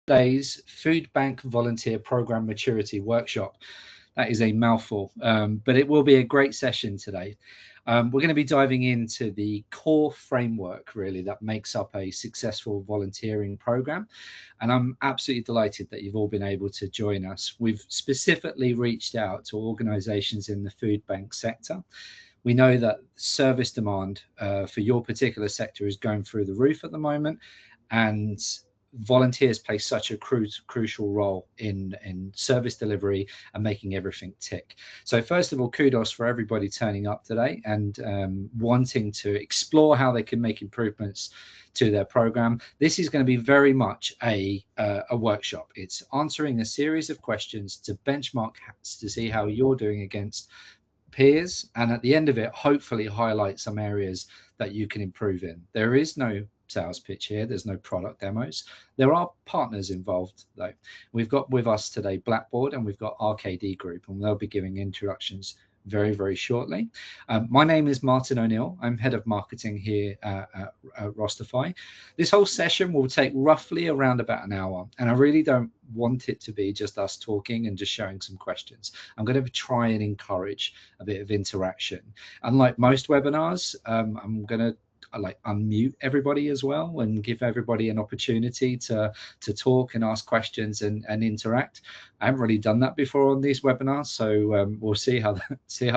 Today's Food Bank Volunteer Program Maturity Workshop. That is a mouthful, but it will be a great session today. We're going to be diving into the core framework, really, that makes up a successful volunteering program. And I'm absolutely delighted that you've all been able to join us. We've specifically reached out to organizations in the food bank sector. We know that service demand for your particular sector is going through the roof at the moment, and volunteers play such a crucial role in service delivery and making everything tick. So first of all, kudos for everybody turning up today and wanting to explore how they can make improvements to their program. This is going to be very much a workshop. It's answering a series of questions to benchmark to see how you're doing against peers, and at the end of it, hopefully highlight some areas that you can improve in. There is no sales pitch here, there's no product demos. There are partners involved though. We've got with us today Blackbaud, and we've got RKD Group, and they'll be giving introductions very shortly. My name is Martin O'Neill. I'm head of marketing here at Rosterfy. This whole session will take roughly around about an hour, and I really don't want it to be just us talking and just showing some questions. I'm going to try and encourage a bit of interaction. Unlike most webinars, I'm going to like unmute everybody as well and give everybody an opportunity to talk and ask questions and interact. I haven't really done that before on these webinars, so we'll see how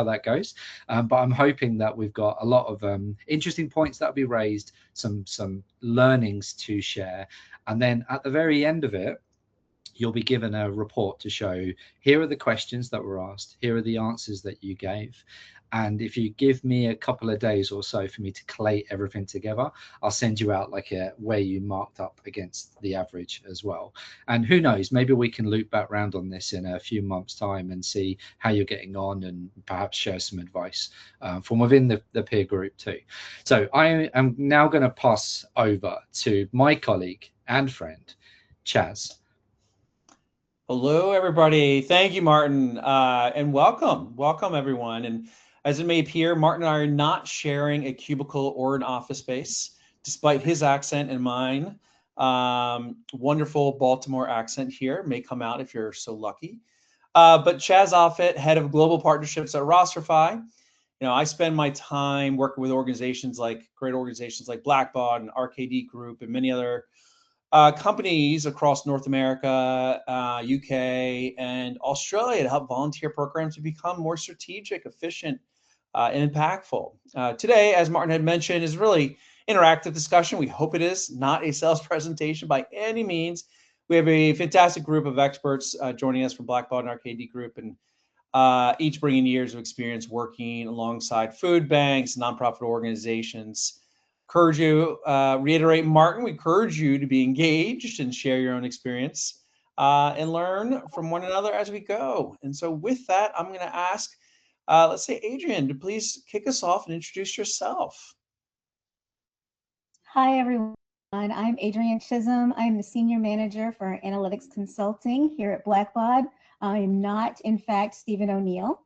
that goes. But I'm hoping that we've got a lot of interesting points that will be raised, some learnings to share, and then at the very end of it, you'll be given a report to show here are the questions that were asked, here are the answers that you gave. And if you give me a couple of days or so for me to collate everything together, I'll send you out like where you marked up against the average as well. And who knows, maybe we can loop back round on this in a few months' time and see how you're getting on and perhaps share some advice from within the peer group too. So I am now going to pass over to my colleague and friend, Chaz. Hello, everybody. Thank you, Martin, and welcome everyone. And as it may appear, Martin and I are not sharing a cubicle or an office space, despite his accent and mine. Wonderful Baltimore accent here may come out if you're so lucky. But Chaz Offit, head of global partnerships at Rosterfy. I spend my time working with great organizations like Blackbaud and RKD Group and many other companies across North America, UK, and Australia to help volunteer programs to become more strategic, efficient, and impactful. Today, as Martin had mentioned, is really interactive discussion. We hope it is not a sales presentation by any means. We have a fantastic group of experts joining us from Blackbaud and RKD Group, and each bringing years of experience working alongside food banks, nonprofit organizations. Reiterate, Martin, we encourage you to be engaged and share your own experience and learn from one another as we go. And so with that, I'm going to ask, let's say, Adrian, to please kick us off and introduce yourself. Hi, everyone. I'm Adrian Chisholm. I'm the Senior Manager for Analytics Consulting here at Blackbaud. I'm not, in fact, Stephen O'Neill.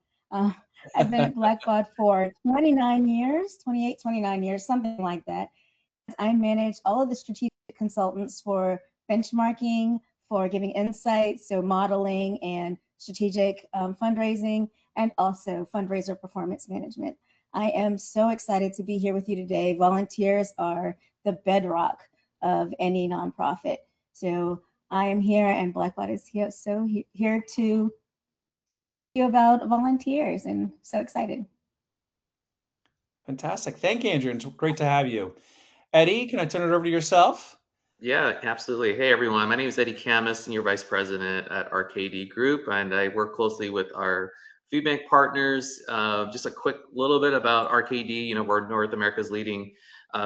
I've been at Blackbaud for 29 years, 28, 29 years, something like that. I manage all of the strategic consultants for benchmarking, for giving insights, so modeling and strategic fundraising, and also fundraiser performance management. I am so excited to be here with you today. Volunteers are the bedrock of any nonprofit. So I am here, and Blackbaud is here, here to you about volunteers, and so excited. Fantastic. Thank you, Andrew. It's great to have you. Eddie, can I turn it over to yourself? Yeah, absolutely. Hey, everyone. My name is Eddie Camus, Senior Vice President at RKD Group, and I work closely with our food bank partners. Just a quick little bit about RKD. We're North America's leading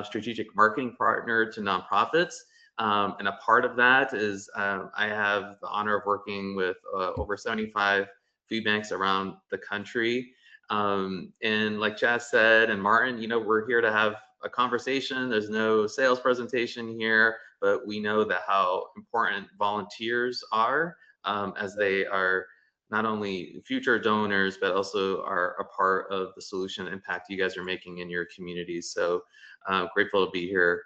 strategic marketing partner to nonprofits. And a part of that is I have the honor of working with over 75 food banks around the country. And like Chaz said, and Martin, we're here to have a conversation. There's no sales presentation here, but we know that how important volunteers are as they are not only future donors, but also are a part of the solution impact you guys are making in your communities. So grateful to be here.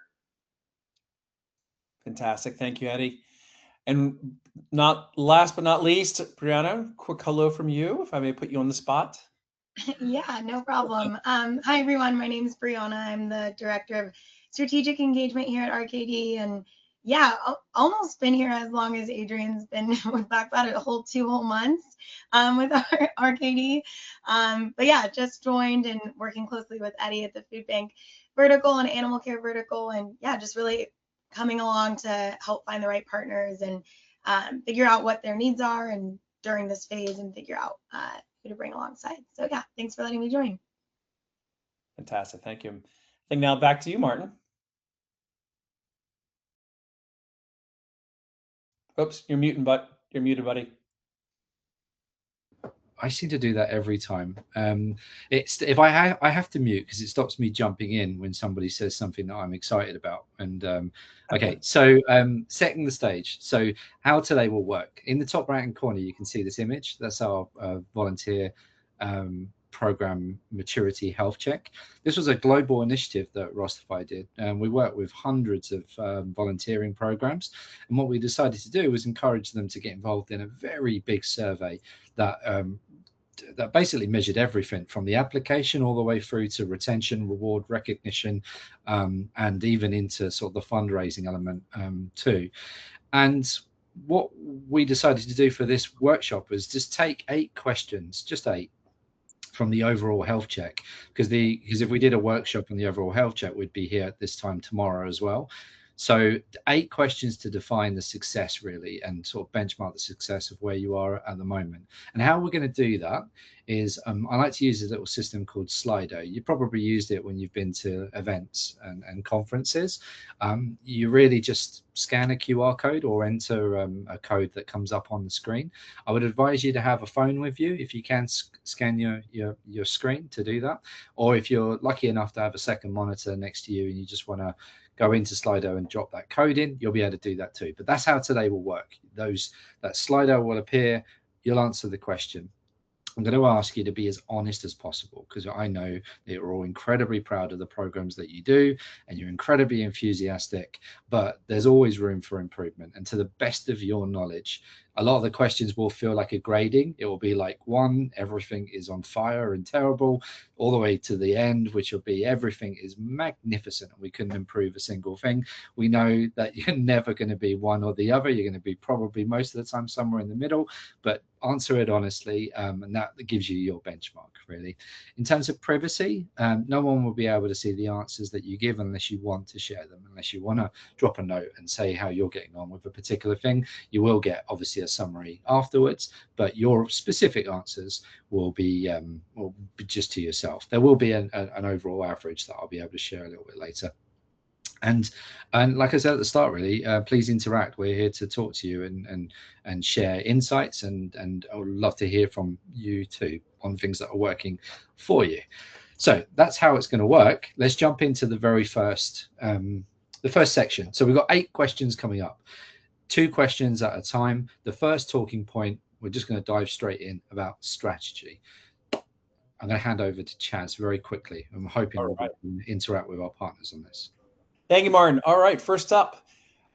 Fantastic. Thank you, Eddie. And not last but not least, Brianna, quick hello from you, if I may put you on the spot. Yeah, no problem. Hi, everyone. My name is Brianna. I'm the Director of Strategic Engagement here at RKD. And yeah, almost been here as long as Adrian's been with Blackbaud, a whole 2 whole months with our RKD. But yeah, just joined and working closely with Eddie at the food bank vertical and animal care vertical. And yeah, just really coming along to help find the right partners and figure out what their needs are and during this phase and figure out who to bring alongside. So yeah, thanks for letting me join. Fantastic, thank you. I think now back to you, Martin. Oops, you're muted, buddy. I seem to do that every time. It's if I have to mute because it stops me jumping in when somebody says something that I'm excited about. And okay, so setting the stage. So how today will work. In the top right hand corner, you can see this image. That's our volunteer program maturity health check. This was a global initiative that Rosterfy did, and we worked with hundreds of volunteering programs. And what we decided to do was encourage them to get involved in a very big survey that that basically measured everything from the application all the way through to retention, reward, recognition, and even into sort of the fundraising element too. And what we decided to do for this workshop was just take 8 questions, just 8, from the overall health check, because if we did a workshop on the overall health check, we'd be here at this time tomorrow as well. So 8 questions to define the success really and sort of benchmark the success of where you are at the moment. And how we're going to do that is I like to use a little system called Slido. You probably used it when you've been to events and conferences. You really just scan a QR code or enter a code that comes up on the screen. I would advise you to have a phone with you if you can scan your screen to do that, or if you're lucky enough to have a second monitor next to you and you just want to go into Slido and drop that code in, you'll be able to do that too. But that's how today will work. That Slido will appear, you'll answer the question. I'm going to ask you to be as honest as possible, because I know that you're all incredibly proud of the programs that you do and you're incredibly enthusiastic, but there's always room for improvement. And to the best of your knowledge, a lot of the questions will feel like a grading. It will be like 1, everything is on fire and terrible, all the way to the end, which will be everything is magnificent and we couldn't improve a single thing. We know that you're never going to be one or the other. You're going to be probably most of the time somewhere in the middle, but answer it honestly, and that gives you your benchmark really. In terms of privacy, no one will be able to see the answers that you give unless you want to share them, unless you want to drop a note and say how you're getting on with a particular thing. You will get obviously a summary afterwards, but your specific answers will be just to yourself. There will be an overall average that I'll be able to share a little bit later. And like I said at the start, really, please interact. We're here to talk to you and share insights, and I would love to hear from you too on things that are working for you. So that's how it's going to work. Let's jump into the very first section. So we've got 8 questions coming up, 2 questions at a time. The first talking point, we're just going to dive straight in about strategy. I'm going to hand over to Chaz very quickly. I'm hoping we'll interact with our partners on this. Thank you, Martin. All right, first up,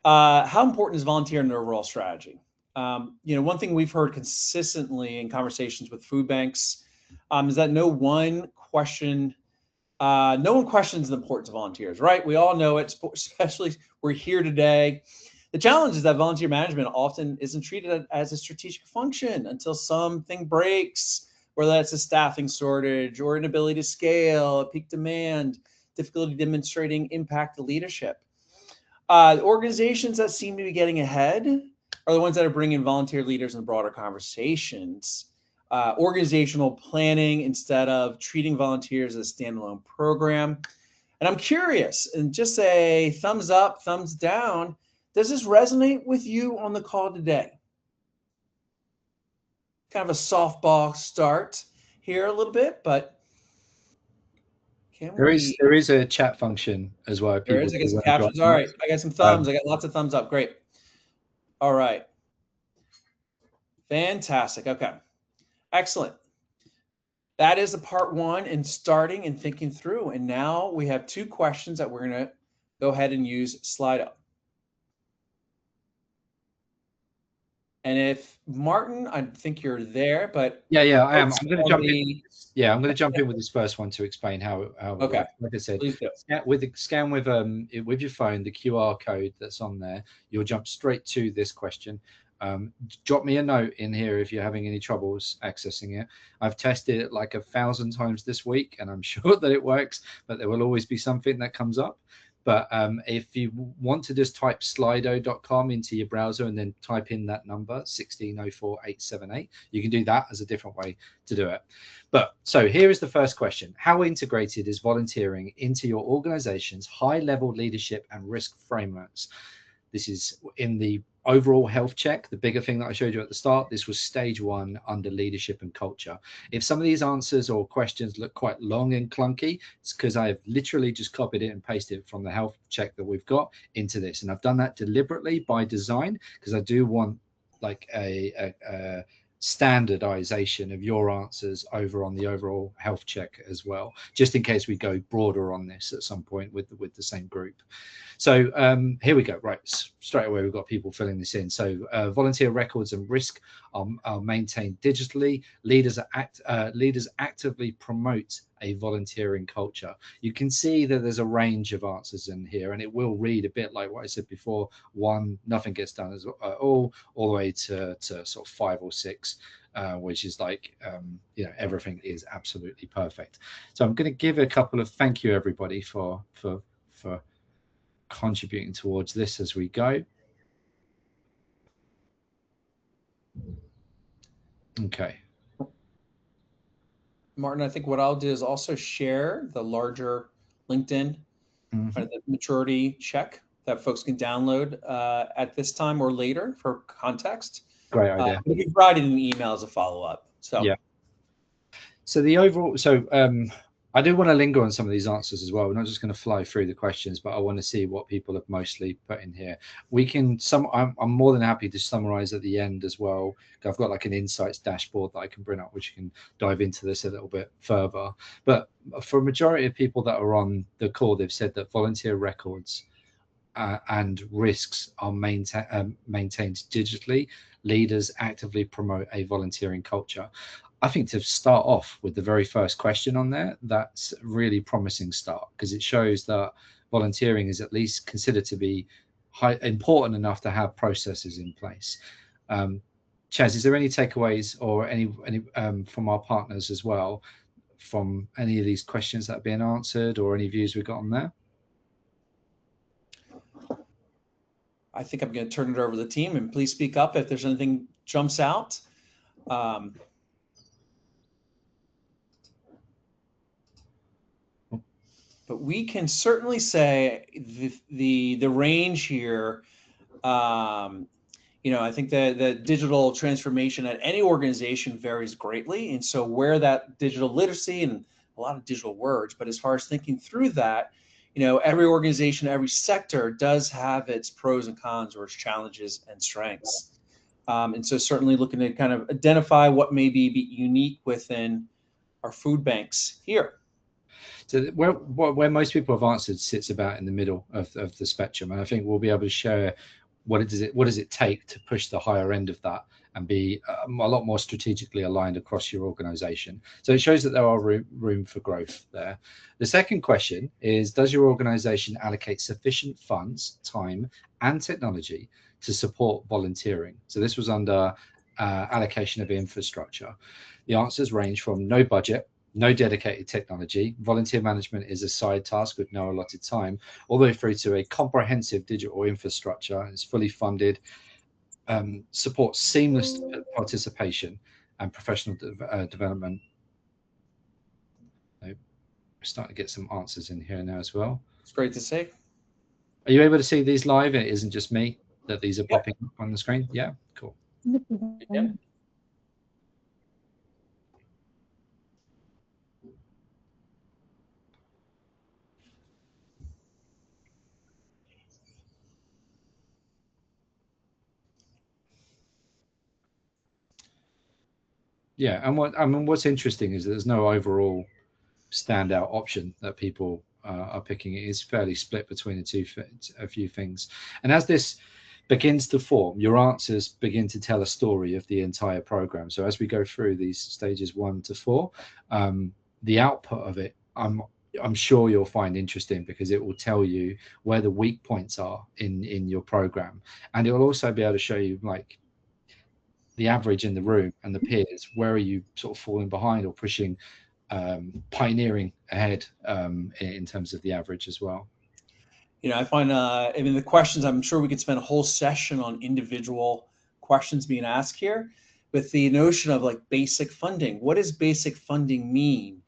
how important is volunteering in the overall strategy? One thing we've heard consistently in conversations with food banks is that no one questions the importance of volunteers, right? We all know it, especially we're here today. The challenge is that volunteer management often isn't treated as a strategic function until something breaks, whether that's a staffing shortage or inability to scale, peak demand, difficulty demonstrating impact to leadership. The organizations that seem to be getting ahead are the ones that are bringing volunteer leaders in broader conversations, organizational planning instead of treating volunteers as a standalone program. And I'm curious, and just a thumbs up, thumbs down, does this resonate with you on the call today? Kind of a softball start here a little bit, but there is a chat function as well. There is. I got some captions. All right. I got some thumbs. I got lots of thumbs up. Great. All right. Fantastic. Okay. Excellent. That is the part 1 in starting and thinking through. And now we have 2 questions that we're going to go ahead and use Slido. And if Martin, I think you're there, but yeah, I am. I'm going to jump in. Yeah, I'm going to jump in with this first one to explain how it Okay. works. Like I said, Please do. scan with your phone the QR code that's on there. You'll jump straight to this question. Drop me a note in here if you're having any troubles accessing it. I've tested it like 1,000 times this week, and I'm sure that it works, but there will always be something that comes up. But if you want to just type slido.com into your browser and then type in that number 1604878, you can do that as a different way to do it. But so here is the first question. How integrated is volunteering into your organization's high-level leadership and risk frameworks? This is in the overall health check, the bigger thing that I showed you at the start. This was stage 1 under leadership and culture. If some of these answers or questions look quite long and clunky, it's because I have literally just copied it and pasted it from the health check that we've got into this. And I've done that deliberately by design because I do want like a standardization of your answers over on the overall health check as well, just in case we go broader on this at some point with the same group. So here we go. Right, straight away we've got people filling this in. So volunteer records and risk are maintained digitally. Leaders actively promote a volunteering culture. You can see that there's a range of answers in here, and it will read a bit like what I said before. 1, nothing gets done all the way to sort of 5 or 6, which is like everything is absolutely perfect. So I'm going to give a couple of thank you everybody for contributing towards this as we go. Okay. Martin, I think what I'll do is also share the larger LinkedIn the maturity check that folks can download at this time or later for context. Great idea. We'll be providing an email as a follow-up. So yeah. So the overall, I do want to linger on some of these answers as well. We're not just going to fly through the questions, but I want to see what people have mostly put in here. We can I'm more than happy to summarize at the end as well. I've got like an insights dashboard that I can bring up, which can dive into this a little bit further. But for a majority of people that are on the call, they've said that volunteer records and risks are maintained digitally. Leaders actively promote a volunteering culture. I think to start off with the very first question on there, that's a really promising start because it shows that volunteering is at least considered to be important enough to have processes in place. Chaz, is there any takeaways or any from our partners as well from any of these questions that have been answered or any views we've got on there? I think I'm going to turn it over to the team, and please speak up if there's anything jumps out. But we can certainly say the range here. I think the digital transformation at any organization varies greatly, and so where that digital literacy and a lot of digital words, but as far as thinking through that, every organization, every sector does have its pros and cons or its challenges and strengths. And so certainly looking to kind of identify what may be unique within our food banks here. So where most people have answered sits about in the middle of the spectrum, and I think we'll be able to share what does it take to push the higher end of that and be a lot more strategically aligned across your organization. So it shows that there are room for growth there. The second question is, does your organization allocate sufficient funds, time, and technology to support volunteering? So this was under allocation of infrastructure. The answers range from no budget, no dedicated technology, volunteer management is a side task with no allotted time, all the way through to a comprehensive digital infrastructure. It's fully funded, supports seamless participation and professional development. We're starting to get some answers in here now as well. It's great to see. Are you able to see these live? It isn't just me that these are popping up on the screen. Yeah, cool. Yeah. Yeah, and what's interesting is that there's no overall standout option that people are picking. It is fairly split between a few things. And as this begins to form, your answers begin to tell a story of the entire program. So as we go through these stages 1 to 4, the output of it, I'm sure you'll find interesting, because it will tell you where the weak points are in your program, and it will also be able to show you like the average in the room and the peers. Where are you sort of falling behind or pushing, pioneering ahead in terms of the average as well. You know, I find, I mean, the questions, I'm sure we could spend a whole session on individual questions being asked here, with the notion of like basic funding. What does basic funding mean?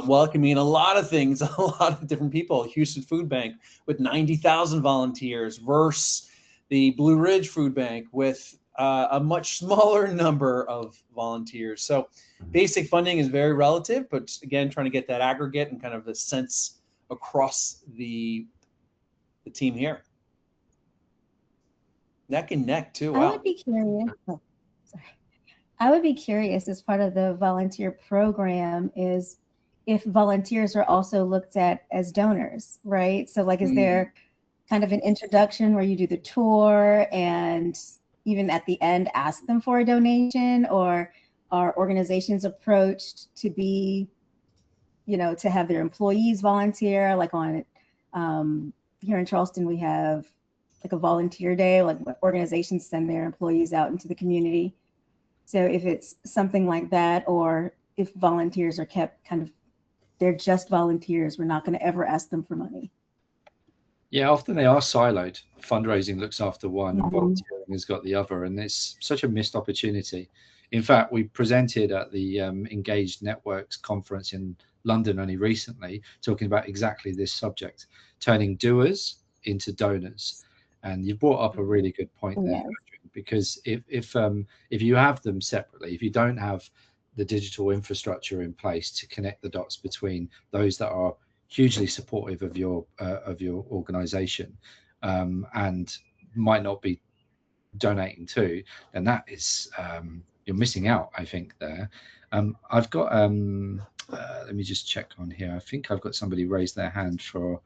Well, it can mean a lot of things, a lot of different people. Houston Food Bank with 90,000 volunteers versus the Blue Ridge Food Bank with a much smaller number of volunteers. So basic funding is very relative, but again, trying to get that aggregate and kind of the sense across the team here. Neck and neck too. Wow. I would be curious. Oh, sorry. I would be curious, as part of the volunteer program, is if volunteers are also looked at as donors, right? So like, is there kind of an introduction where you do the tour and even at the end ask them for a donation, or are organizations approached to be, you know, to have their employees volunteer? Like on here in Charleston, we have like a volunteer day, like organizations send their employees out into the community. So if it's something like that, or if volunteers are kept kind of, they're just volunteers, we're not going to ever ask them for money. Yeah, often they are siloed. Fundraising looks after one, and volunteering has got the other, and it's such a missed opportunity. In fact, we presented at the Engaged Networks conference in London only recently, talking about exactly this subject, turning doers into donors. And you brought up a really good point there, because if you have them separately, if you don't have the digital infrastructure in place to connect the dots between those that are hugely supportive of your organization and might not be donating to, then that is you're missing out, I think, there. I've got let me just check on here. I think I've got somebody raise their hand to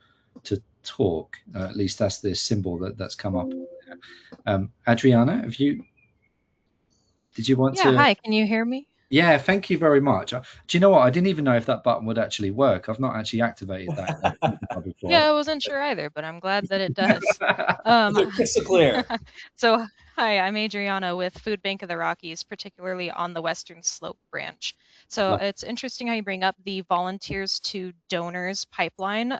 talk. At least that's the symbol that's come up. Adriana, did you want to? Yeah, hi, can you hear me? Yeah, thank you very much. Do you know what? I didn't even know if that button would actually work. I've not actually activated that before. Yeah, I wasn't sure either, but I'm glad that it does. Crystal clear. So, hi, I'm Adriana with Food Bank of the Rockies, particularly on the Western Slope branch. So it's interesting how you bring up the volunteers to donors pipeline.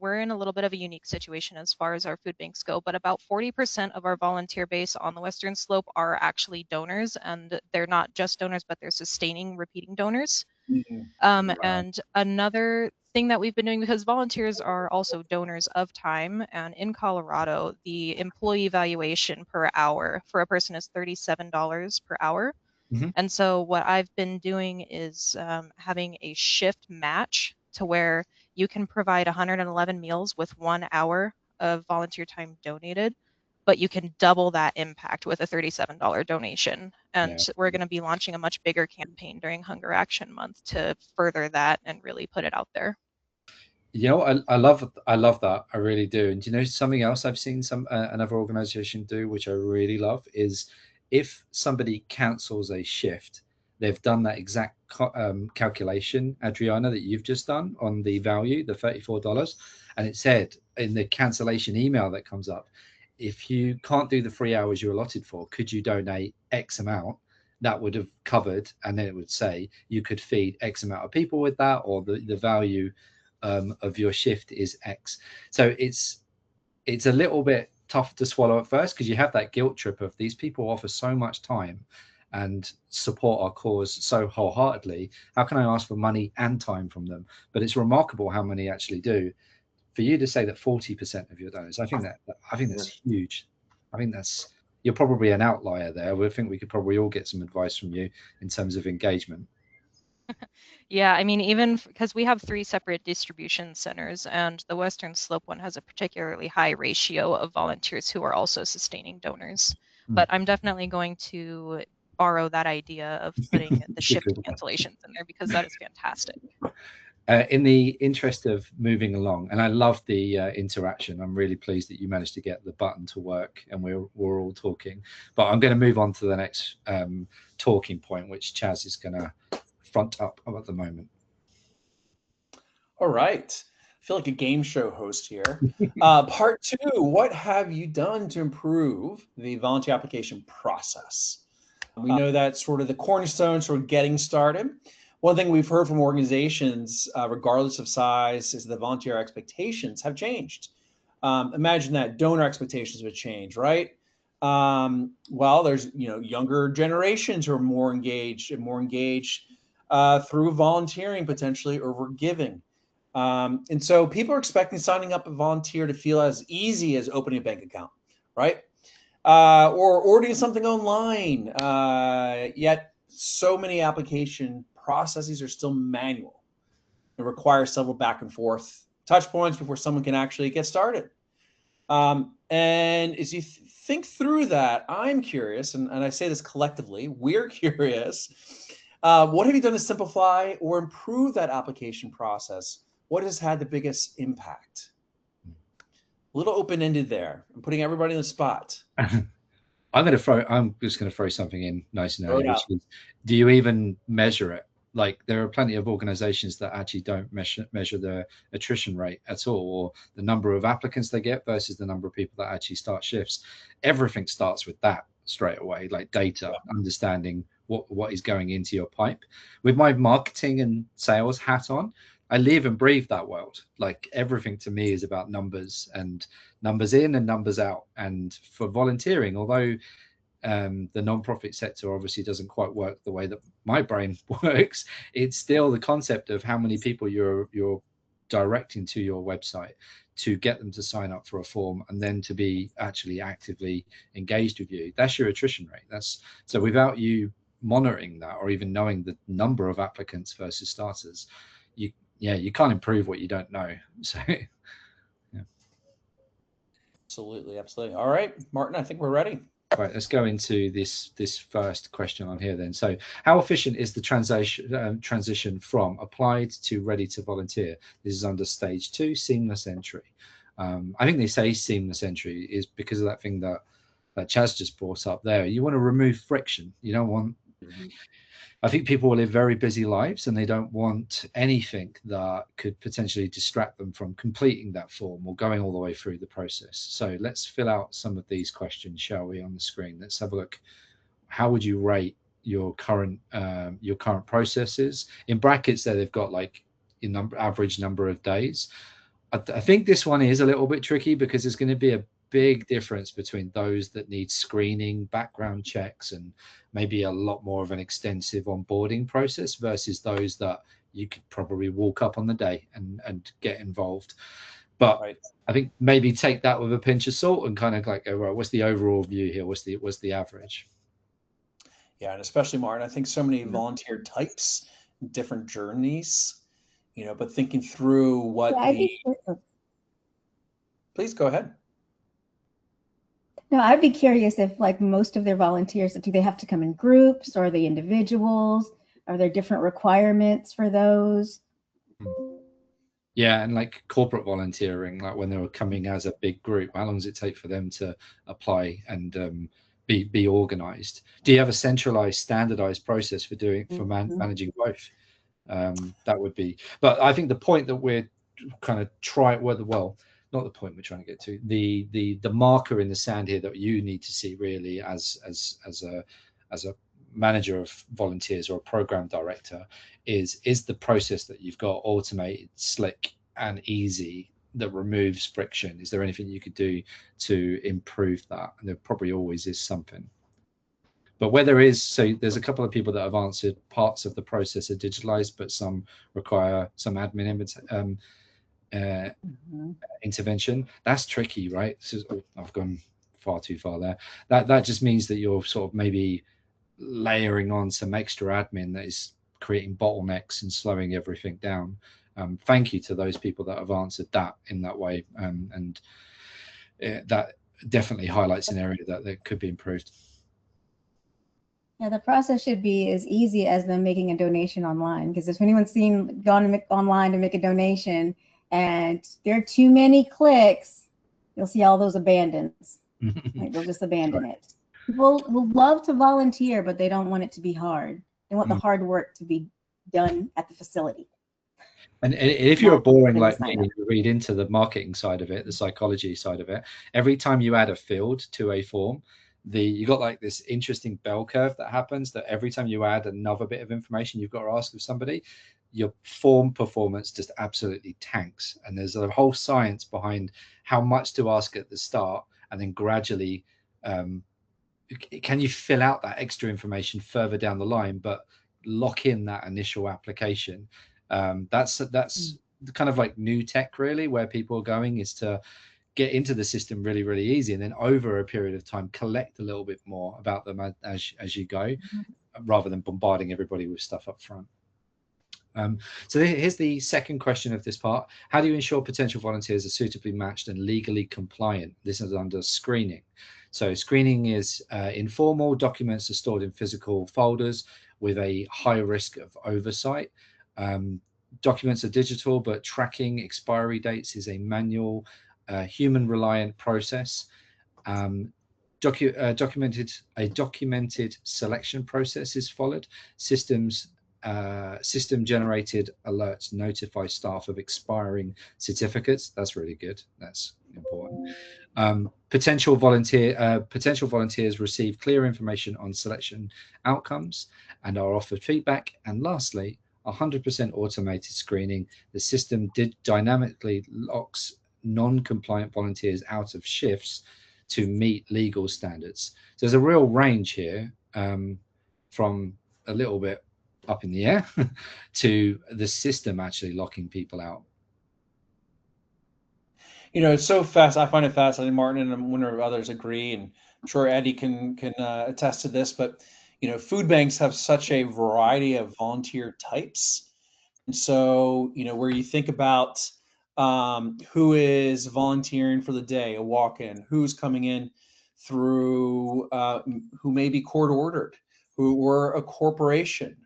We're in a little bit of a unique situation as far as our food banks go, but about 40% of our volunteer base on the Western Slope are actually donors, and they're not just donors, but they're sustaining, repeating donors. And another thing that we've been doing, because volunteers are also donors of time, and in Colorado, the employee valuation per hour for a person is $37 per hour. And so what I've been doing is having a shift match to where you can provide 111 meals with 1 hour of volunteer time donated, but you can double that impact with a $37 donation. And we're going to be launching a much bigger campaign during Hunger Action Month to further that and really put it out there. You know, I love that. I really do. And you know, something else I've seen another organization do, which I really love, is if somebody cancels a shift, they've done that exact calculation, Adriana, that you've just done on the value, the $34, and it said in the cancellation email that comes up, if you can't do the 3 hours you're allotted for, could you donate X amount? That would have covered, and then it would say you could feed X amount of people with that, or the value of your shift is X. So it's a little bit tough to swallow at first, because you have that guilt trip of these people offer so much time and support our cause so wholeheartedly. How can I ask for money and time from them? But it's remarkable how many actually do. For you to say that 40% of your donors, I think that's huge. I think you're probably an outlier there. I think we could probably all get some advice from you in terms of engagement. Yeah, I mean, even because we have 3 separate distribution centers, and the Western Slope one has a particularly high ratio of volunteers who are also sustaining donors. But I'm definitely going to borrow that idea of putting the shift cancellations in there, because that is fantastic. In the interest of moving along, and I love the interaction, I'm really pleased that you managed to get the button to work and we're all talking. But I'm going to move on to the next talking point, which Chaz is going to front up at the moment. All right. I feel like a game show host here. Part 2, what have you done to improve the volunteer application process? We know that's sort of the cornerstone, sort of getting started. One thing we've heard from organizations, regardless of size, is the volunteer expectations have changed. Imagine that donor expectations would change, right? Well, there's younger generations who are more engaged through volunteering, potentially over giving. And so people are expecting signing up a volunteer to feel as easy as opening a bank account, right? Or ordering something online. Yet so many application processes are still manual. It requires several back and forth touch points before someone can actually get started. And as you think through that, I'm curious, and I say this collectively, we're curious, what have you done to simplify or improve that application process? What has had the biggest impact? A little open-ended there. I'm putting everybody on the spot. I'm just going to throw something in nice and early, which is, do you even measure it? Like, there are plenty of organizations that actually don't measure the attrition rate at all, or the number of applicants they get versus the number of people that actually start shifts. Everything starts with that straight away, like data, understanding what is going into your pipe. With my marketing and sales hat on, I live and breathe that world. Like, everything to me is about numbers, and numbers in and numbers out. And for volunteering, although the nonprofit sector obviously doesn't quite work the way that my brain works, it's still the concept of how many people you're directing to your website to get them to sign up for a form and then to be actually actively engaged with you. That's your attrition rate. So without you monitoring that, or even knowing the number of applicants versus starters, you can't improve what you don't know. So yeah. Absolutely. All right, Martin, I think we're ready. Right, let's go into this first question on here then. So, how efficient is the transition from applied to ready to volunteer? This is under stage 2, seamless entry. I think they say seamless entry is because of that thing that Chaz just brought up there. You want to remove friction. You don't want. I think people will live very busy lives, and they don't want anything that could potentially distract them from completing that form or going all the way through the process. So let's fill out some of these questions, shall we, on the screen? Let's have a look. How would you rate your current processes? In brackets there, they've got like average number of days. I think this one is a little bit tricky because there's going to be a big difference between those that need screening, background checks, and maybe a lot more of an extensive onboarding process versus those that you could probably walk up on the day and get involved. But right. I think maybe take that with a pinch of salt and kind of like go, right, what's the overall view here? What's the average? Yeah, and especially, Martin, I think so many volunteer types, different journeys, but thinking through what Please go ahead. No, I'd be curious if, like, most of their volunteers, do they have to come in groups, or are they individuals? Are there different requirements for those? Yeah, and like corporate volunteering, like when they were coming as a big group, how long does it take for them to apply and be organized? Do you have a centralized, standardized process for managing both? That would be. But I think the point that we're kind of not the point we're trying to get to, the marker in the sand here that you need to see really as a manager of volunteers or a program director is the process that you've got automated, slick and easy, that removes friction. Is there anything you could do to improve that? And there probably always is something. But where there is, so there's a couple of people that have answered parts of the process are digitalized, but some require some admin intervention. That's tricky, right? I've gone far too far there. That just means that you're sort of maybe layering on some extra admin that is creating bottlenecks and slowing everything down. Thank you to those people that have answered that in that way, and that definitely highlights an area that could be improved. Yeah, the process should be as easy as them making a donation online. Because if anyone's gone online to make a donation and there are too many clicks, you'll see all those abandons. Like, they'll just abandon it. People will love to volunteer, but they don't want it to be hard. They want the hard work to be done at the facility. And if you're boring Then like sign me, up. you read into the marketing side of it, the psychology side of it. Every time you add a field to a form, you got like this interesting bell curve that happens, that every time you add another bit of information you've got to ask of somebody, your form performance just absolutely tanks. And there's a whole science behind how much to ask at the start, and then gradually can you fill out that extra information further down the line, but lock in that initial application. That's kind of like new tech, really, where people are going, is to get into the system really, really easy, and then over a period of time collect a little bit more about them as you go, rather than bombarding everybody with stuff up front. So here's the second question of this part. How do you ensure potential volunteers are suitably matched and legally compliant? This is under screening. So screening is informal. Documents are stored in physical folders with a high risk of oversight. Documents are digital, but tracking expiry dates is a manual, human-reliant process. Documented selection process is followed. System generated alerts notify staff of expiring certificates. That's really good. That's important. Potential volunteers receive clear information on selection outcomes and are offered feedback. And lastly, 100% automated screening. The system dynamically locks non-compliant volunteers out of shifts to meet legal standards. So there's a real range here, from a little bit up in the air to the system actually locking people out. It's so fast. I find it fascinating, Martin, and I'm wondering if others agree, and I'm sure Eddie can attest to this. But food banks have such a variety of volunteer types, and so where you think about who is volunteering for the day, a walk-in, who's coming in through, who may be court ordered, who were a corporation.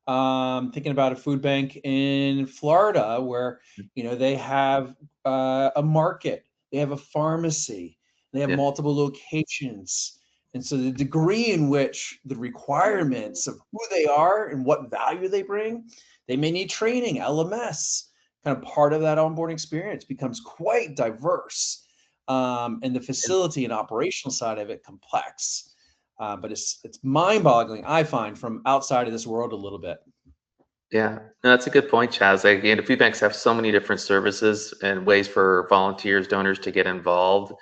Thinking about a food bank in Florida where they have a market, they have a pharmacy, they have multiple locations, and so the degree in which the requirements of who they are and what value they bring, they may need training, LMS. Kind of part of that onboarding experience becomes quite diverse, and the facility and operational side of it complex. But it's mind-boggling, I find, from outside of this world a little bit. Yeah, no, that's a good point, Chaz. Again, the food banks have so many different services and ways for volunteers, donors to get involved,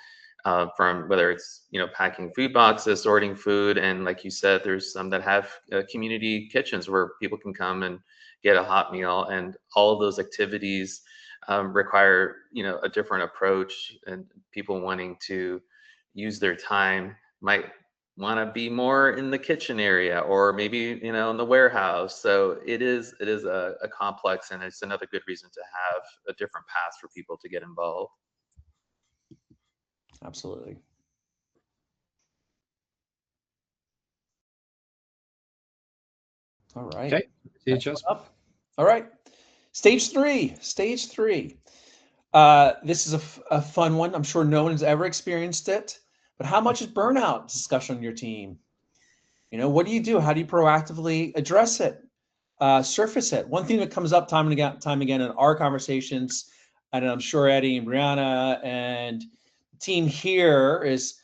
from whether it's packing food boxes, sorting food, and like you said, there's some that have community kitchens where people can come and get a hot meal, and all of those activities require a different approach, and people wanting to use their time might want to be more in the kitchen area, or maybe in the warehouse. So it is a complex, and it's another good reason to have a different path for people to get involved. Absolutely. All right. Okay. See you, Chaz. All right. Stage three. This is a fun one. I'm sure no one's ever experienced it. But how much is burnout discussion on your team? What do you do? How do you proactively address it? Surface it. One thing that comes up time and again in our conversations, and I'm sure Eddie and Brianna and the team here, is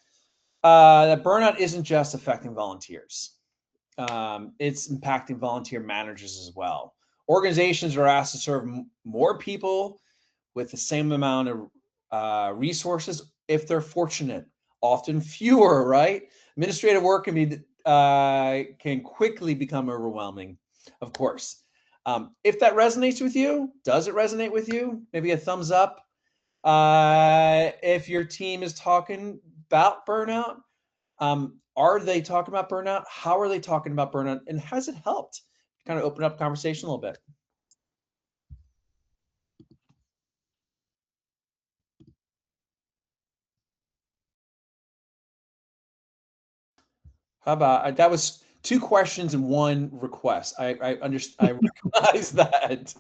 that burnout isn't just affecting volunteers. It's impacting volunteer managers as well. Organizations are asked to serve more people with the same amount of resources if they're fortunate. Often fewer, right? Administrative work can quickly become overwhelming, of course. If that resonates with you, does it resonate with you? Maybe a thumbs up. If your team is talking about burnout, are they talking about burnout? How are they talking about burnout? And has it helped? Kind of open up conversation a little bit. How about that? Was 2 questions and 1 request. I understand. I recognize that.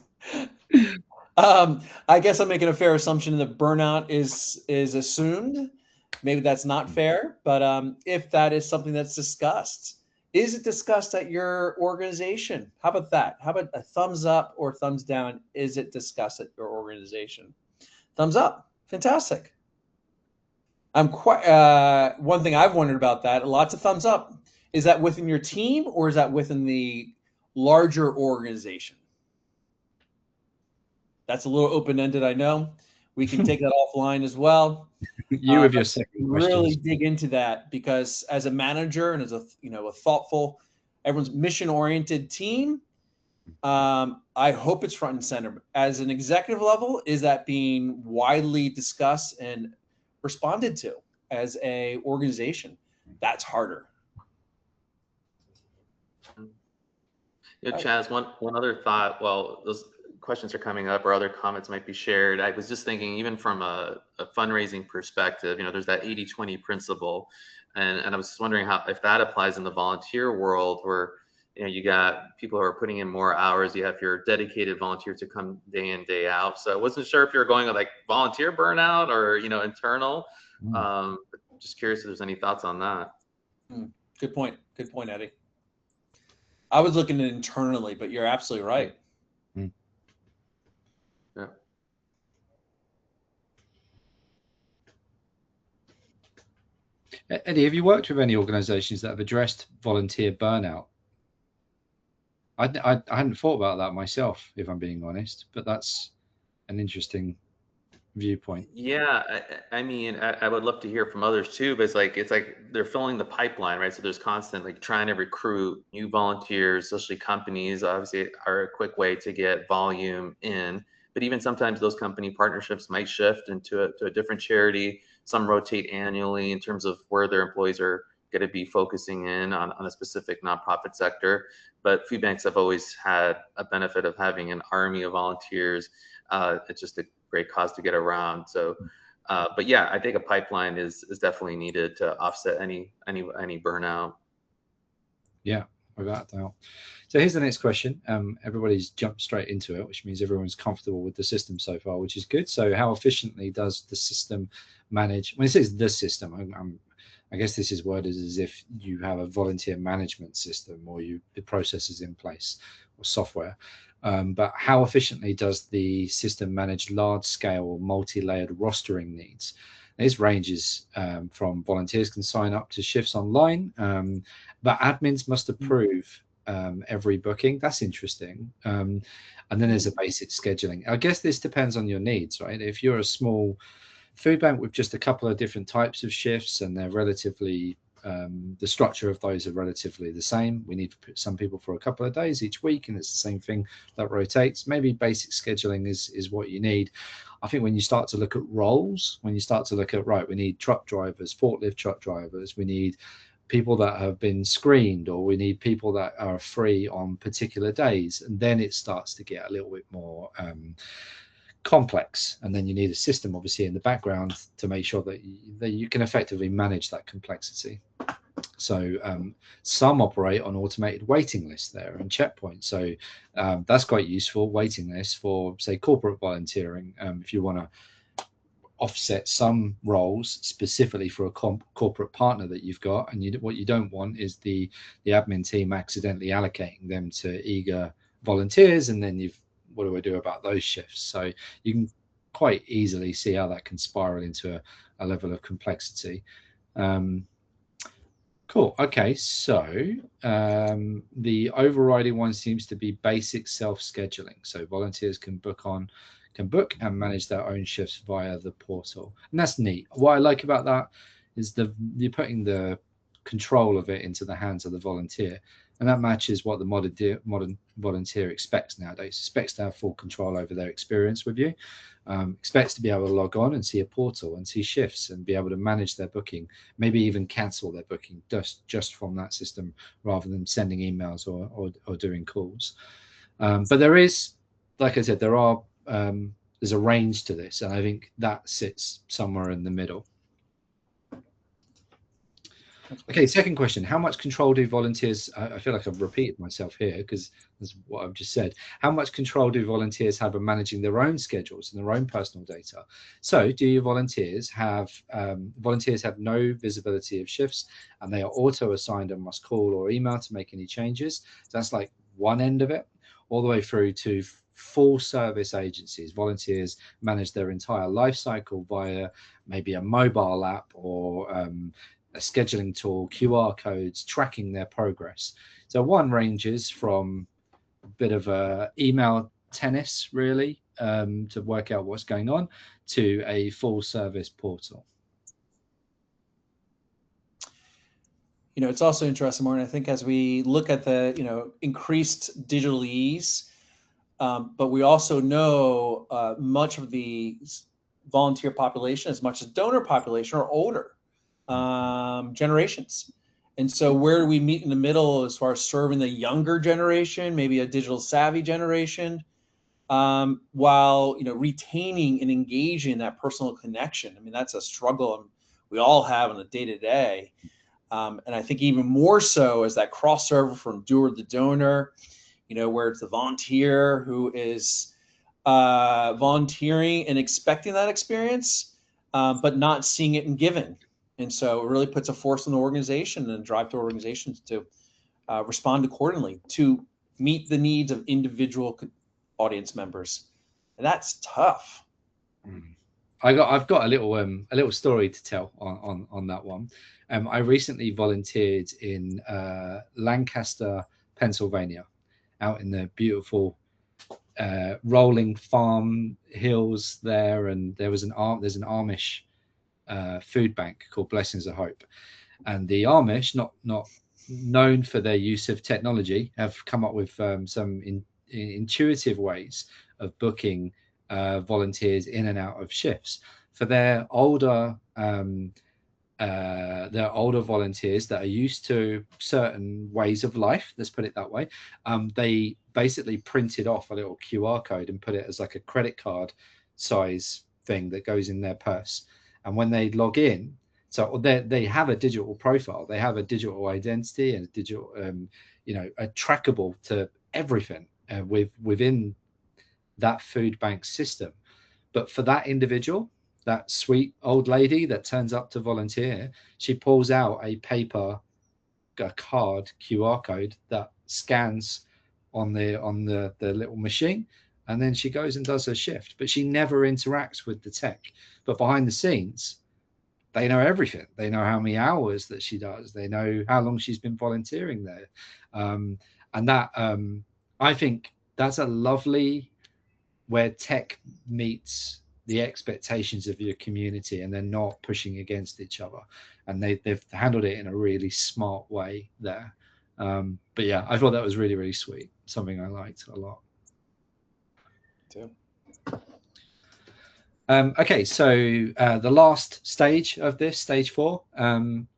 I guess I'm making a fair assumption that burnout is assumed. Maybe that's not fair, but if that is something that's discussed, is it discussed at your organization? How about that? How about a thumbs up or thumbs down? Is it discussed at your organization? Thumbs up. Fantastic. I'm quite one thing I've wondered about that. Lots of thumbs up. Is that within your team or is that within the larger organization? That's a little open-ended, I know. We can take that offline as well. You with your second question. Really dig into that, because as a manager and as a a thoughtful, everyone's mission-oriented team, I hope it's front and center. As an executive level, is that being widely discussed and responded to as a organization? That's harder. Yeah, Chaz, one other thought. Well, those questions are coming up or other comments might be shared. I was just thinking, even from a fundraising perspective, there's that 80-20 principle. And I was just wondering if that applies in the volunteer world, where you got people who are putting in more hours. You have your dedicated volunteers who come day in, day out. So I wasn't sure if you're going with like volunteer burnout or internal. Just curious if there's any thoughts on that. Good point. Good point, Eddie. I was looking at internally, but you're absolutely right. Yeah. Eddie, have you worked with any organizations that have addressed volunteer burnout? I hadn't thought about that myself, if I'm being honest, but that's an interesting viewpoint. Yeah, I mean, I would love to hear from others too, but it's like they're filling the pipeline, right? So there's constant like trying to recruit new volunteers, especially companies obviously are a quick way to get volume in. But even sometimes those company partnerships might shift into a different charity. Some rotate annually in terms of where their employees are going to be focusing in on a specific nonprofit sector. But food banks have always had a benefit of having an army of volunteers. It's just a great cause to get around. So, but yeah, I think a pipeline is definitely needed to offset any burnout. Yeah, without doubt. So here's the next question. Everybody's jumped straight into it, which means everyone's comfortable with the system so far, which is good. So how efficiently does the system manage? When it says the system, I guess this is worded as if you have a volunteer management system or the processes in place or software. But how efficiently does the system manage large-scale or multi-layered rostering needs? This ranges from volunteers can sign up to shifts online, but admins must approve every booking. That's interesting. And then there's a basic scheduling. I guess this depends on your needs, right? If you're a small food bank with just a couple of different types of shifts and they're relatively the structure of those are relatively the same. We need some people for a couple of days each week, and it's the same thing that rotates. Maybe basic scheduling is what you need. I think when you start to look at roles, when you start to look at, right, we need truck drivers, forklift truck drivers, we need people that have been screened, or we need people that are free on particular days, and then it starts to get a little bit more complex, and then you need a system obviously in the background to make sure that you can effectively manage that complexity. So some operate on automated waiting lists there and checkpoints, so that's quite useful. Waiting lists for, say, corporate volunteering, if you want to offset some roles specifically for a corporate partner that you've got, and what you don't want is the admin team accidentally allocating them to eager volunteers, and then what do I do about those shifts? So you can quite easily see how that can spiral into a level of complexity. Cool. Okay, so the overriding one seems to be basic self-scheduling. So volunteers can book and manage their own shifts via the portal, and that's neat. What I like about that is you're putting the control of it into the hands of the volunteer, and that matches what the modern volunteer expects nowadays. Expects to have full control over their experience with you, expects to be able to log on and see a portal and see shifts and be able to manage their booking, maybe even cancel their booking just from that system rather than sending emails or doing calls. But there is, like I said, there's a range to this, and I think that sits somewhere in the middle. Okay, second question. How much control do volunteers, I feel like I've repeated myself here because that's what I've just said. How much control do volunteers have of managing their own schedules and their own personal data? So do your volunteers have no visibility of shifts, and they are auto assigned and must call or email to make any changes? That's like one end of it, all the way through to full service agencies. Volunteers manage their entire life cycle via maybe a mobile app or a scheduling tool, QR codes, tracking their progress. So one ranges from a bit of a email tennis, really, to work out what's going on, to a full service portal. You know, it's also interesting, Martin, I think as we look at the, increased digital ease, but we also know much of the volunteer population, as much as donor population, are older generations. And so where do we meet in the middle as far as serving the younger generation, maybe a digital savvy generation, while retaining and engaging in that personal connection? I mean, that's a struggle we all have on a day-to-day. And I think even more so as that crossover from doer to donor, where it's the volunteer who is volunteering and expecting that experience, but not seeing it and giving. And so it really puts a force on the organization and drive to organizations to respond accordingly to meet the needs of individual audience members. And that's tough. I've got a little story to tell on that one. I recently volunteered in Lancaster, Pennsylvania, out in the beautiful rolling farm hills there, and there's an Amish food bank called Blessings of Hope, and the Amish, not known for their use of technology, have come up with some intuitive ways of booking volunteers in and out of shifts for their older volunteers that are used to certain ways of life, let's put it that way. They basically printed off a little QR code and put it as like a credit card size thing that goes in their purse. And when they log in, so they have a digital profile, they have a digital identity and a digital, a trackable to everything within that food bank system. But for that individual, that sweet old lady that turns up to volunteer, she pulls out a card QR code that scans on the little machine, and then she goes and does her shift. But she never interacts with the tech. But behind the scenes, they know everything. They know how many hours that she does. They know how long she's been volunteering there. And that, I think that's a lovely where tech meets the expectations of your community, and they're not pushing against each other, and they've handled it in a really smart way there. But yeah, I thought that was really, really sweet. Something I liked a lot too. Okay, so the last stage of this, stage 4,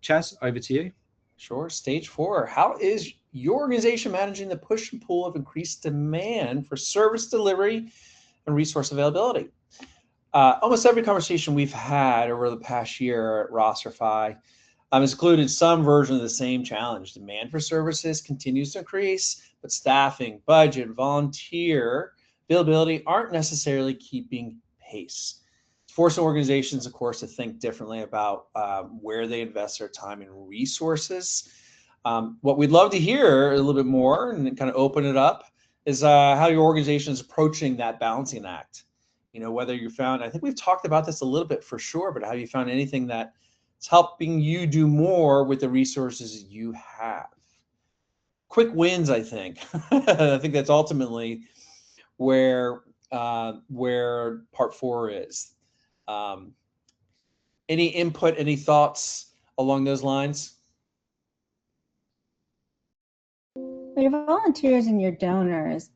Chaz, over to you. Sure. Stage 4. How is your organization managing the push and pull of increased demand for service delivery and resource availability? Almost every conversation we've had over the past year at Rosterfy has included some version of the same challenge. Demand for services continues to increase, but staffing, budget, volunteer availability aren't necessarily keeping pace. It's forcing organizations, of course, to think differently about where they invest their time and resources. What we'd love to hear a little bit more and kind of open it up is how your organization is approaching that balancing act. Whether you found, I think we've talked about this a little bit for sure, but have you found anything that's helping you do more with the resources you have? Quick wins, I think. I think that's ultimately where part 4 is. Any input, any thoughts along those lines? Your volunteers and your donors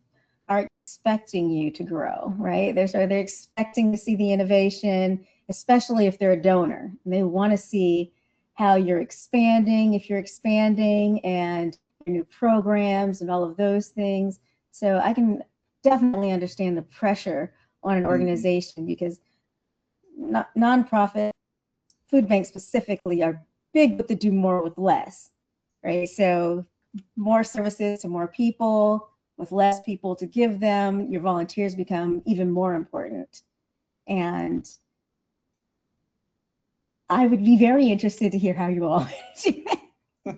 are expecting you to grow, right? They're expecting to see the innovation, especially if they're a donor. And they want to see how you're expanding, if you're expanding, and your new programs and all of those things. So I can definitely understand the pressure on an organization because nonprofit food banks specifically are big but to do more with less, right? So more services to more people with less people to give them, your volunteers become even more important. And I would be very interested to hear how you all do it.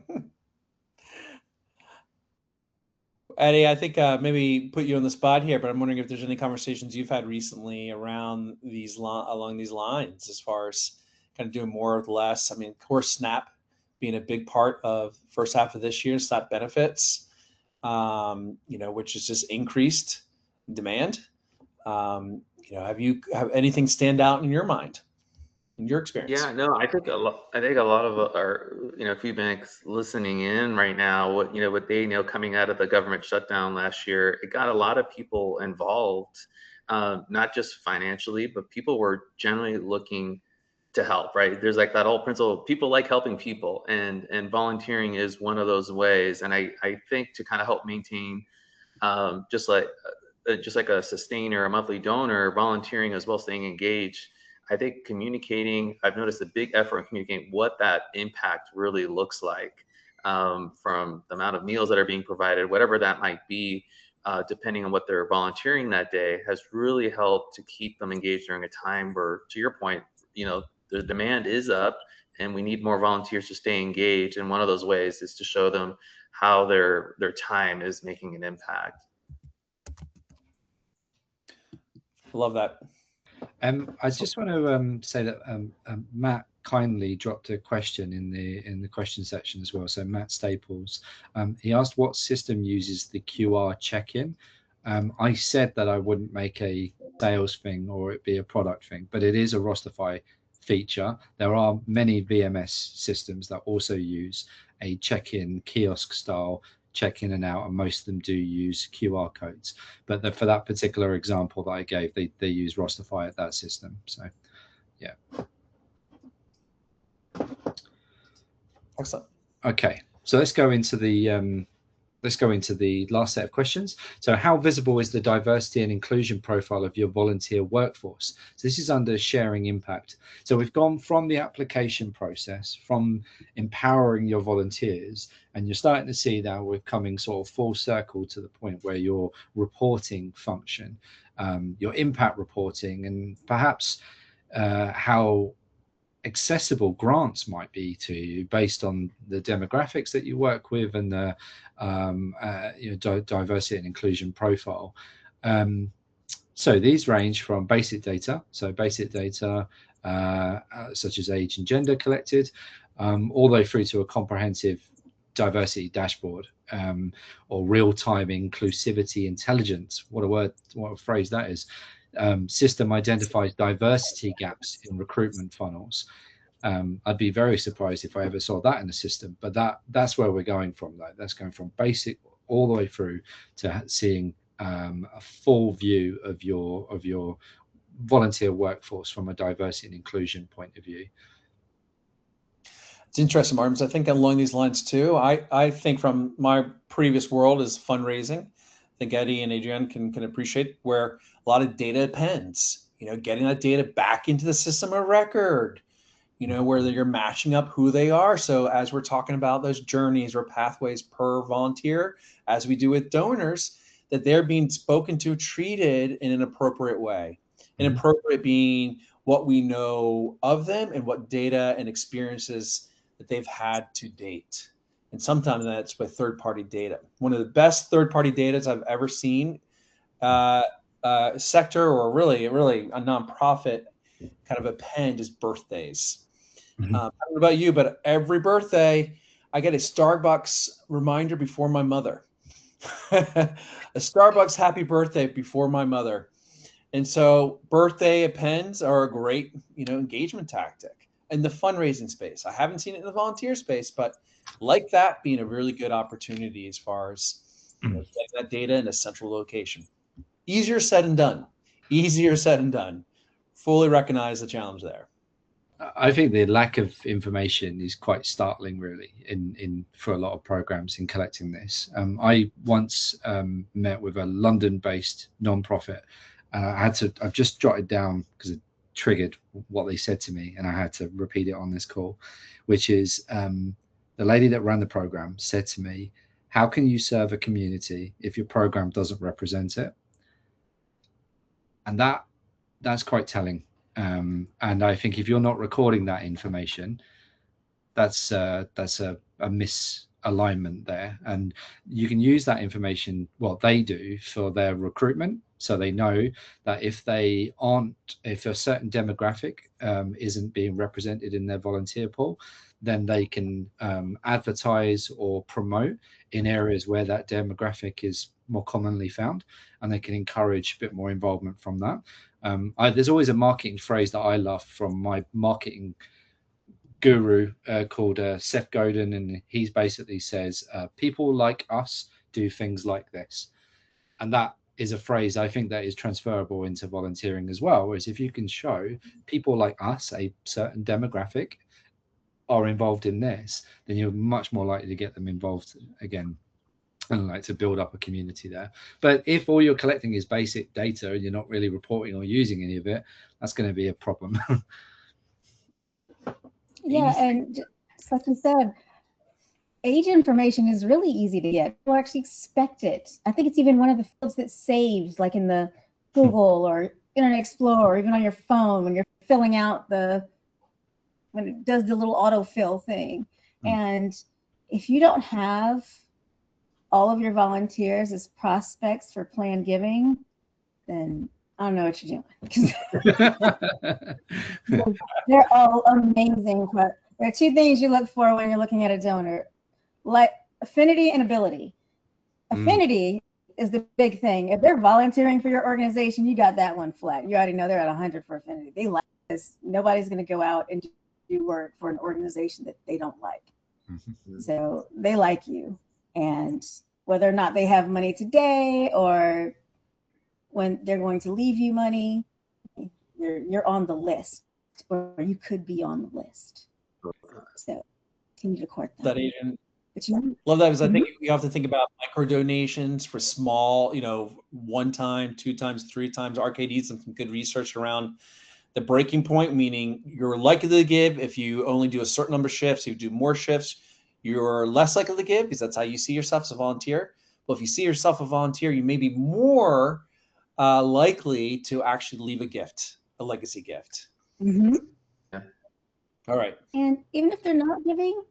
Eddie, I think maybe put you on the spot here, but I'm wondering if there's any conversations you've had recently around along these lines, as far as kind of doing more with less. I mean, of course, SNAP being a big part of first half of this year, SNAP benefits, which has just increased demand. Have anything stand out in your mind, in your experience? Yeah, no, I think a lot of our food banks listening in right now, what they coming out of the government shutdown last year, it got a lot of people involved, not just financially, but people were generally looking to help, right? There's like that old principle, people like helping people, and volunteering is one of those ways. And I think to kind of help maintain, just like a sustainer, a monthly donor, volunteering as well, staying engaged. I think I've noticed a big effort in communicating what that impact really looks like, from the amount of meals that are being provided, whatever that might be, depending on what they're volunteering that day, has really helped to keep them engaged during a time where, to your point, the demand is up and we need more volunteers to stay engaged. And one of those ways is to show them how their time is making an impact. Love that. I just want to say that Matt kindly dropped a question in the question section as well. So Matt Staples, he asked what system uses the QR check-in. I said that I wouldn't make a sales thing or it be a product thing, but it is a Rosterfy feature. There are many VMS systems that also use a check-in kiosk style check in and out, and most of them do use QR codes. But for that particular example that I gave, they use Rosterfy at that system. So, yeah. Excellent. Okay, so let's go into the last set of questions. So how visible is the diversity and inclusion profile of your volunteer workforce? So this is under sharing impact. So we've gone from the application process, from empowering your volunteers, and you're starting to see that we're coming sort of full circle to the point where your reporting function, your impact reporting, and perhaps how accessible grants might be to you based on the demographics that you work with and the diversity and inclusion profile. So these range from basic data, such as age and gender collected, all the way through to a comprehensive diversity dashboard, or real-time inclusivity intelligence. What a phrase that is. System identifies diversity gaps in recruitment funnels. I'd be very surprised if I ever saw that in the system, but that's where we're going from, though. That's going from basic all the way through to seeing a full view of your volunteer workforce from a diversity and inclusion point of view. It's interesting, Martin. I think along these lines too, I think from my previous world is fundraising. I think Eddie and Adriana can appreciate where a lot of data depends, getting that data back into the system of record, where you're matching up who they are. So as we're talking about those journeys or pathways per volunteer, as we do with donors, that they're being spoken to, treated in an appropriate way. And appropriate being what we know of them and what data and experiences that they've had to date. And sometimes that's with third-party data. One of the best third-party data I've ever seen, sector or really a nonprofit kind of append is birthdays. I don't know about you, but every birthday I get a Starbucks reminder before my mother. A Starbucks happy birthday before my mother. And so birthday appends are a great, engagement tactic in the fundraising space. I haven't seen it in the volunteer space, but like that being a really good opportunity as far as getting that data in a central location. Easier said than done. Fully recognize the challenge there. I think the lack of information is quite startling, really, for a lot of programs in collecting this. I once met with a London-based nonprofit. I've just jotted down because triggered what they said to me, and I had to repeat it on this call, which is the lady that ran the program said to me, how can you serve a community if your program doesn't represent it? And that's quite telling. And I think if you're not recording that information, that's a misalignment there. And you can use that information, what they do, for their recruitment. So they know that if a certain demographic isn't being represented in their volunteer pool, then they can advertise or promote in areas where that demographic is more commonly found, and they can encourage a bit more involvement from that. There's always a marketing phrase that I love from my marketing guru called Seth Godin, and he basically says, people like us do things like this. And that is a phrase I think that is transferable into volunteering as well, whereas if you can show people like us, a certain demographic, are involved in this, then you're much more likely to get them involved again, and like to build up a community there. But if all you're collecting is basic data and you're not really reporting or using any of it, that's going to be a problem. Yeah, and just like you said, age information is really easy to get. People actually expect it. I think it's even one of the fields that saves, like in the Google or Internet Explorer, or even on your phone when you're filling out when it does the little autofill thing. And if you don't have all of your volunteers as prospects for planned giving, then I don't know what you're doing. They're all amazing, but there are two things you look for when you're looking at a donor, like affinity and ability. Affinity is the big thing. If they're volunteering for your organization, you got that one flat. You already know they're at 100 for affinity. They like this. Nobody's going to go out and do work for an organization that they don't like. So they like you. And whether or not they have money today or when they're going to leave you money, you're on the list, or you could be on the list. So continue to court that. Adrian, but you love that, because I think you have to think about micro donations for small, 1 time, 2 times, 3 times. RKD's some good research around the breaking point, meaning you're likely to give if you only do a certain number of shifts. You do more shifts, you're less likely to give, because that's how you see yourself as a volunteer. But if you see yourself a volunteer, you may be more likely to actually leave a gift, a legacy gift. Yeah. All right. And even if they're not giving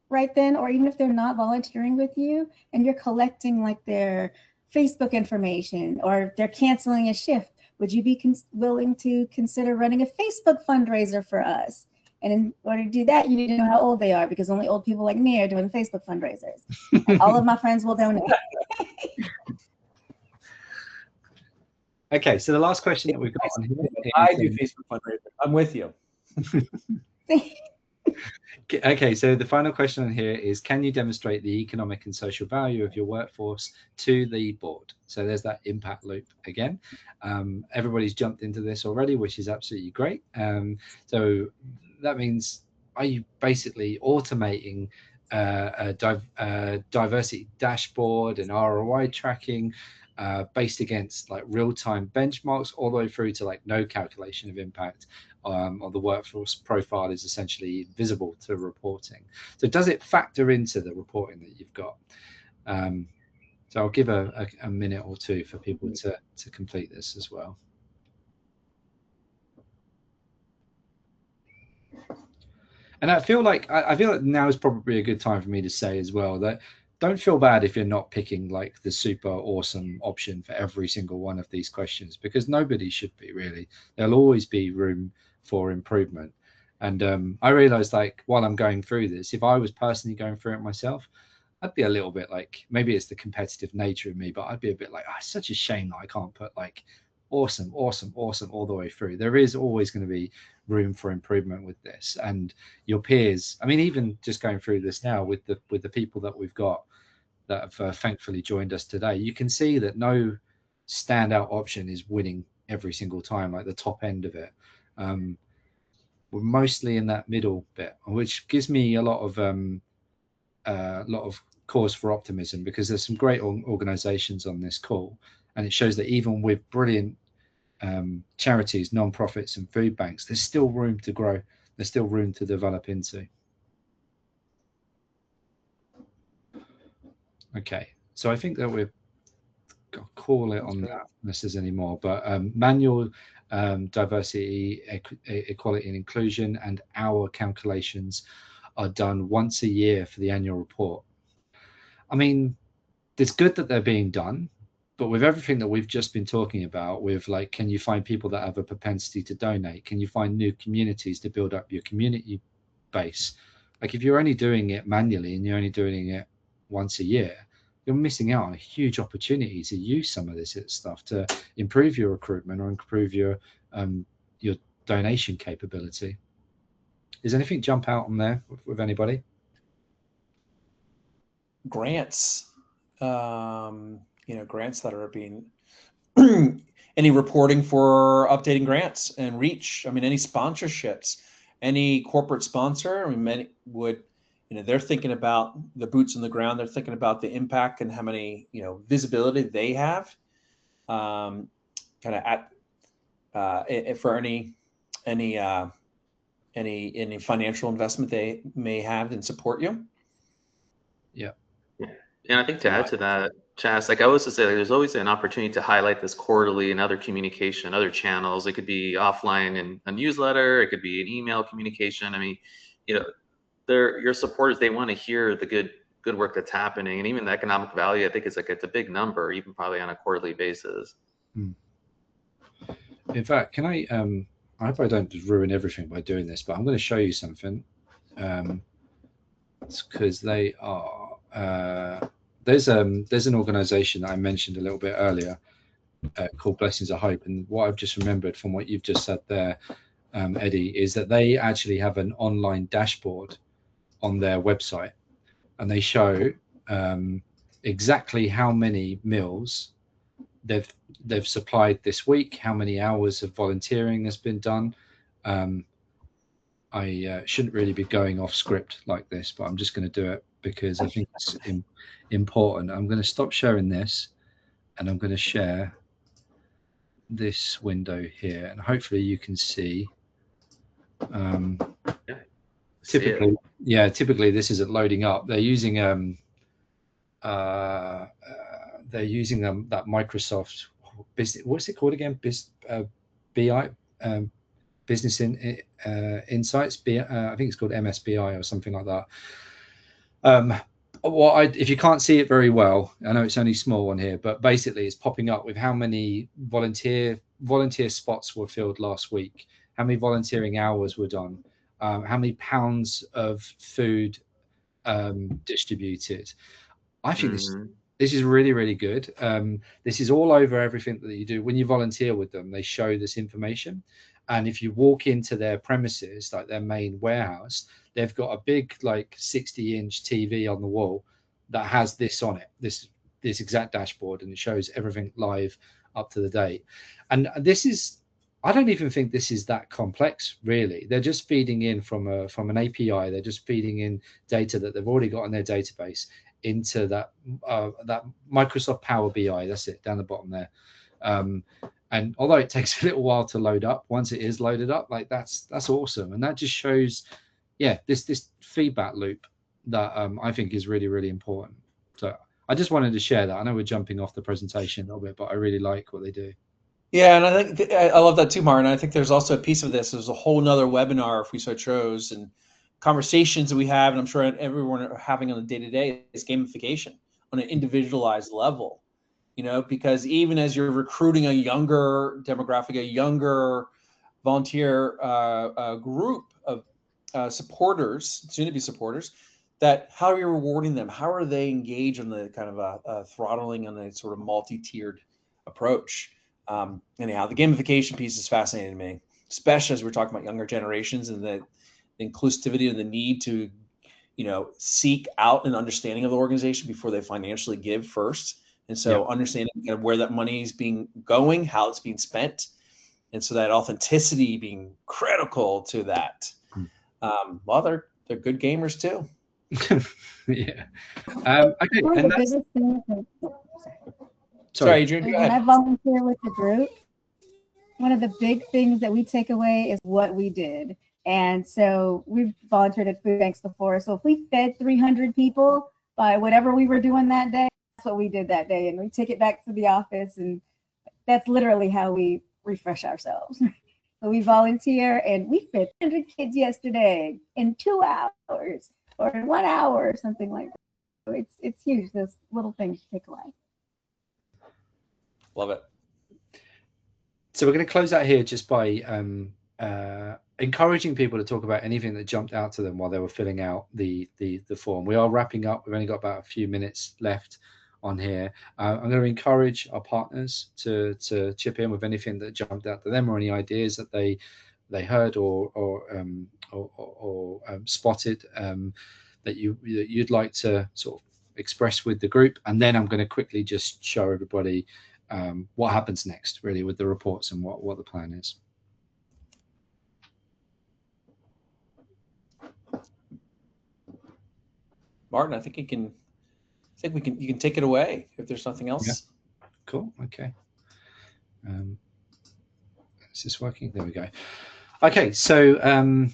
right then, or even if they're not volunteering with you and you're collecting like their Facebook information, or they're canceling a shift, would you be willing to consider running a Facebook fundraiser for us? And in order to do that, you need to know how old they are, because only old people like me are doing Facebook fundraisers. And all of my friends will donate. Okay, so the last question that we've got on here. I do Facebook fundraisers. I'm with you. Okay, so the final question on here is, can you demonstrate the economic and social value of your workforce to the board? So there's that impact loop again. Everybody's jumped into this already, which is absolutely great. So that means, are you basically automating a diversity dashboard and ROI tracking based against like real-time benchmarks, all the way through to like no calculation of impact or the workforce profile is essentially visible to reporting? So does it factor into the reporting that you've got? So I'll give a minute or two for people to complete this as well. And I feel like now is probably a good time for me to say as well that don't feel bad if you're not picking like the super awesome option for every single one of these questions, because nobody should be, really. There'll always be room for improvement. And I realized, like, while I'm going through this, if I was personally going through it myself, I'd be a little bit like, maybe it's the competitive nature of me, but I'd be a bit like, it's such a shame that I can't put like awesome all the way through. There is always going to be room for improvement with this, and your peers, I mean, even just going through this now with the people that we've got that have thankfully joined us today, you can see that no standout option is winning every single time, like the top end of it. We're mostly in that middle bit, which gives me a lot of cause for optimism, because there's some great organizations on this call, and it shows that even with brilliant charities, non-profits, and food banks, there's still room to grow. There's still room to develop into. Okay, so I think that we've got to call it on that unless there's any more. But manual diversity, equality, and inclusion, and our calculations are done once a year for the annual report. I mean, it's good that they're being done, but with everything that we've just been talking about, with like, can you find people that have a propensity to donate? Can you find new communities to build up your community base? Like, if you're only doing it manually and you're only doing it once a year, you're missing out on a huge opportunity to use some of this stuff to improve your recruitment or improve your donation capability. Does anything jump out on there with anybody? Grants, grants that are being any reporting for updating grants and reach. I mean, any sponsorships, any corporate sponsor. I mean, many would, they're thinking about the boots on the ground. They're thinking about the impact and how many, visibility they have, kind of for any financial investment they may have and support you. Yeah. And I think to add to that, Chas, like I was to say, there's always an opportunity to highlight this quarterly in other communication, other channels. It could be offline in a newsletter. It could be an email communication. I mean, your supporters, they want to hear the good work that's happening, and even the economic value. I think it's a big number, even probably on a quarterly basis. In fact, can I hope I don't just ruin everything by doing this, but I'm going to show you something. It's because they are. There's an organization that I mentioned a little bit earlier called Blessings of Hope, and what I've just remembered from what you've just said there, Eddie, is that they actually have an online dashboard on their website, and they show exactly how many meals they've supplied this week, how many hours of volunteering has been done. I shouldn't really be going off script like this, but I'm just going to do it because I think it's important. I'm going to stop sharing this, and I'm going to share this window here, and hopefully you can see. Typically this isn't loading up. They're using that Microsoft business. What's it called again? BI. Business Insights. I think it's called MSBI or something like that. If you can't see it very well, I know it's only small on here, but basically it's popping up with how many volunteer spots were filled last week, how many volunteering hours were done, how many pounds of food distributed. I think this is really, really good. This is all over everything that you do. When you volunteer with them, they show this information. And if you walk into their premises, like their main warehouse, they've got a big, like 60-inch TV on the wall that has this on it, this exact dashboard, and it shows everything live up to the date. And this is, I don't even think this is that complex, really. They're just feeding in from an API. They're just feeding in data that they've already got in their database into that Microsoft Power BI. That's it, down the bottom there. And although it takes a little while to load up, once it is loaded up, like that's awesome. And that just shows, this feedback loop that I think is really, really important. So I just wanted to share that. I know we're jumping off the presentation a little bit, but I really like what they do. Yeah, and I think I love that too, Martin. I think there's also a piece of this. There's a whole nother webinar if we so chose, and conversations that we have, and I'm sure everyone are having on the day-to-day, is gamification on an individualized level. Because even as you're recruiting a younger demographic, a younger volunteer group of supporters, soon-to-be supporters, that how are you rewarding them? How are they engaged in the kind of throttling on a sort of multi-tiered approach? Anyhow, the gamification piece is fascinating to me, especially as we're talking about younger generations and the inclusivity and the need to, seek out an understanding of the organization before they financially give first. And so understanding kind of where that money is going, how it's being spent. And so that authenticity being critical to that. Well, they're good gamers too. Yeah. Okay. And that's... Sorry, Adrian. When I volunteer with the group, one of the big things that we take away is what we did. And so we've volunteered at food banks before. So if we fed 300 people by whatever we were doing that day, that's what we did that day. And we take it back to the office, and that's literally how we refresh ourselves. So we volunteer, and we fed 100 kids yesterday in 2 hours or in 1 hour or something like that. So it's huge, those little things you take away. Love it. So we're going to close out here just by encouraging people to talk about anything that jumped out to them while they were filling out the form. We are wrapping up. We've only got about a few minutes left on here. I'm going to encourage our partners to chip in with anything that jumped out to them or any ideas that they heard or spotted that you'd like to sort of express with the group. And then I'm going to quickly just show everybody what happens next, really, with the reports and what the plan is. Martin, I think you can take it away if there's nothing else. Yeah. Cool. Okay. Is this working? There we go. Okay, so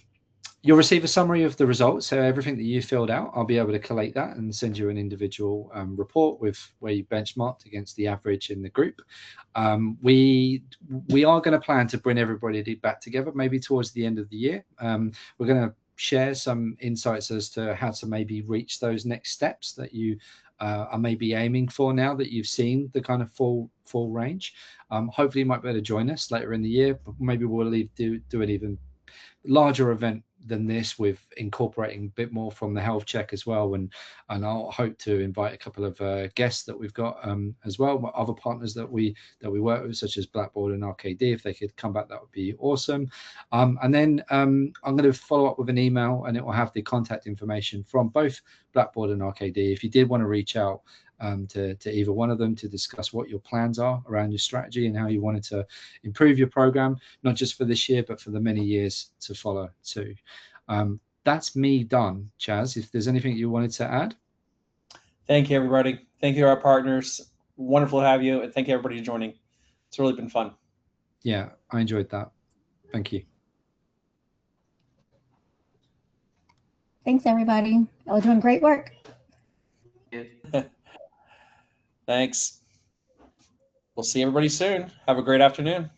you'll receive a summary of the results. So everything that you filled out, I'll be able to collate that and send you an individual report with where you benchmarked against the average in the group. We are going to plan to bring everybody back together maybe towards the end of the year. We're going to share some insights as to how to maybe reach those next steps that you are maybe aiming for now that you've seen the kind of full range. Hopefully you might be able to join us later in the year, but maybe we'll do an even larger event than this, with incorporating a bit more from the health check as well, and I'll hope to invite a couple of guests that we've got as well, other partners that we work with, such as Blackbaud and RKD. If they could come back, that would be awesome. And then I'm going to follow up with an email, and it will have the contact information from both Blackbaud and RKD. If you did want to reach out to either one of them to discuss what your plans are around your strategy and how you wanted to improve your program, not just for this year, but for the many years to follow too. That's me done. Chaz, if there's anything you wanted to add. Thank you, everybody. Thank you to our partners. Wonderful to have you. And thank you, everybody, for joining. It's really been fun. Yeah, I enjoyed that. Thank you. Thanks, everybody. Y'all are doing great work. Yeah. Thanks. We'll see everybody soon. Have a great afternoon.